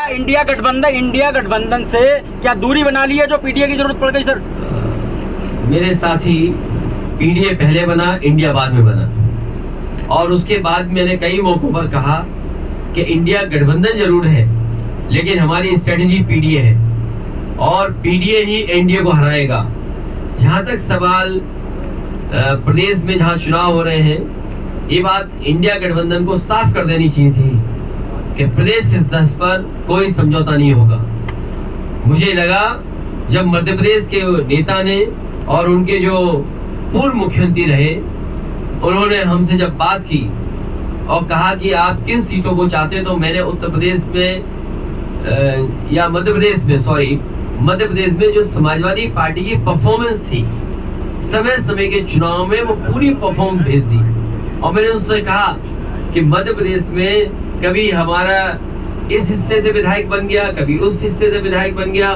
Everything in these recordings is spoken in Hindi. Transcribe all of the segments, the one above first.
इंडिया गठबंधन से क्या दूरी बना ली है जो पीडीए की जरूरत पड़ गई सर? मेरे साथी, पीडीए पहले बना, इंडिया बाद में बना। और उसके बाद मैंने कई मौकों पर कहा कि इंडिया गठबंधन जरूर है, लेकिन हमारी स्ट्रेटेजी पीडीए है और पीडीए ही एनडीए को हराएगा। जहां तक सवाल प्रदेश में जहां चुनाव हो रहे हैं, ये बात इंडिया गठबंधन को साफ कर देनी चाहिए थी कि प्रदेश के स्तर पर कोई समझौता नहीं होगा। मुझे लगा जब मध्य प्रदेश के नेता ने और उनके जो पूर्व मुख्यमंत्री रहे, उन्होंने हमसे जब बात की और कहा कि आप किन सीटों को चाहते हैं, तो मैंने उत्तर प्रदेश में या मध्य प्रदेश में जो समाजवादी पार्टी की परफॉर्मेंस थी समय समय के चुनाव में, वो पूरी परफॉर्म भेज दी। और मैंने उससे कहा कि मध्य प्रदेश में कभी हमारा इस हिस्से से विधायक बन गया, कभी उस हिस्से से विधायक बन गया,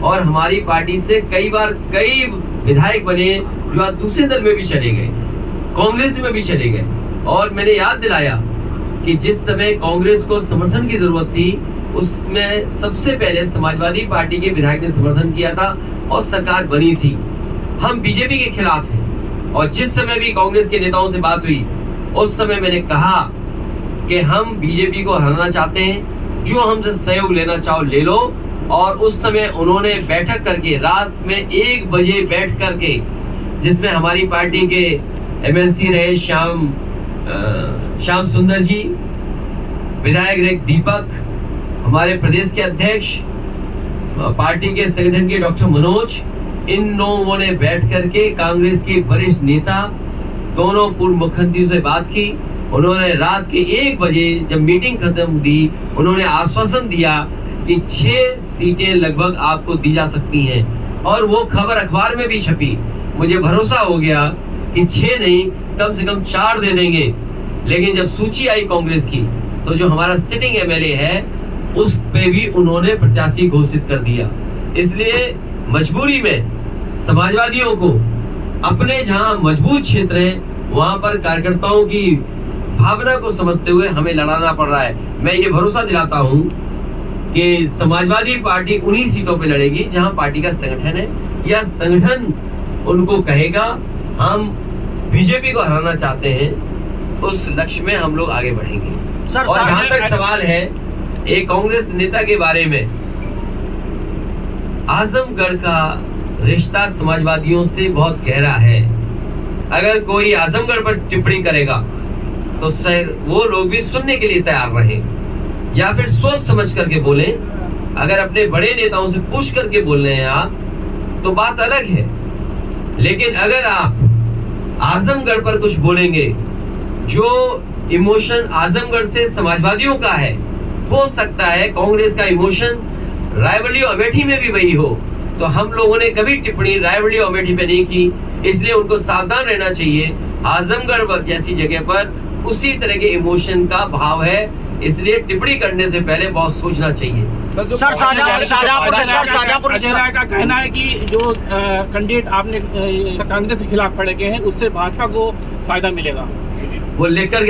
और हमारी पार्टी से कई बार कई विधायक बने जो आज दूसरे दल में भी चले गए, कांग्रेस में भी चले गए। और मैंने याद दिलाया कि जिस समय कांग्रेस को समर्थन की जरूरत थी, उसमें सबसे पहले समाजवादी पार्टी के विधायक ने समर्थन किया था और सरकार बनी थी। हम बीजेपी के खिलाफ हैं और जिस समय भी कांग्रेस के नेताओं से बात हुई, उस समय मैंने कहा कि हम बीजेपी को हराना चाहते हैं, जो हमसे सहयोग लेना चाहो ले लो। और उस समय उन्होंने बैठक करके रात में 1 बजे बैठ करके, जिसमें हमारी पार्टी के एमएलसी रहे श्याम सुंदर जी, विधायक रहे दीपक, हमारे प्रदेश के अध्यक्ष, पार्टी के संगठन के डॉक्टर मनोज, इन लोगों ने बैठ करके कांग्रेस के वरिष्ठ नेता, दोनों पूर्व मुख्यमंत्री से बात की। उन्होंने रात के 1 बजे जब मीटिंग खत्म हुई, उन्होंने आश्वासन दिया कि 6 सीटें लगभग आपको दी जा सकती हैं, और वो खबर अखबार में भी छपी। मुझे भरोसा हो गया कि 6 नहीं, कम से कम 4 दे देंगे। लेकिन जब सूची आई कांग्रेस की, तो जो हमारा सिटिंग एमएलए है, उस पे भी उन्होंने प्रत्याशी घोषित कर दिया। इसलिए मजबूरी में समाजवादियों को अपने जहां मजबूत क्षेत्र है, वहां पर कार्यकर्ताओं की भावना को समझते हुए हमें लड़ाना पड़ रहा है। मैं ये भरोसा दिलाता हूं कि समाजवादी पार्टी उन्हीं सीटों पे लड़ेगी जहां पार्टी का संगठन है, या संगठन उनको कहेगा हम बीजेपी को हराना चाहते हैं, उस लक्ष्य में हम लोग आगे बढ़ेंगे। सर, और जहां तक सवाल है एक कांग्रेस नेता के बारे में, आजमगढ़ का रिश्ता समाजवादियों से बहुत गहरा है। अगर कोई आजमगढ़ पर टिप्पणी करेगा तो वो लोग भी सुनने के लिए तैयार रहे, या फिर सोच समझ करके बोलें। अगर अपने बड़े नेताओं से पूछ करके बोल रहे हैं आप, तो बात अलग है। लेकिन अगर आप आजमगढ़ पर कुछ बोलेंगे, जो इमोशन आजमगढ़ से समाजवादियों का है, हो सकता है कांग्रेस का इमोशन रायबरेली अमेठी में भी वही हो। तो हम लोगों ने कभी टिप्पणी रायबरेली अमेठी पे नहीं की, इसलिए उनको सावधान रहना चाहिए। आजमगढ़ जैसी जगह पर उसी तरह के इमोशन का भाव है, इसलिए टिप्पणी करने से पहले बहुत सोचना चाहिए। सर, शाहजहांपुर का कहना है कि जो कैंडिडेट आपने कांग्रेस के खिलाफ खड़े किए हैं, उससे भाजपा को फायदा मिलेगा। वो लेकर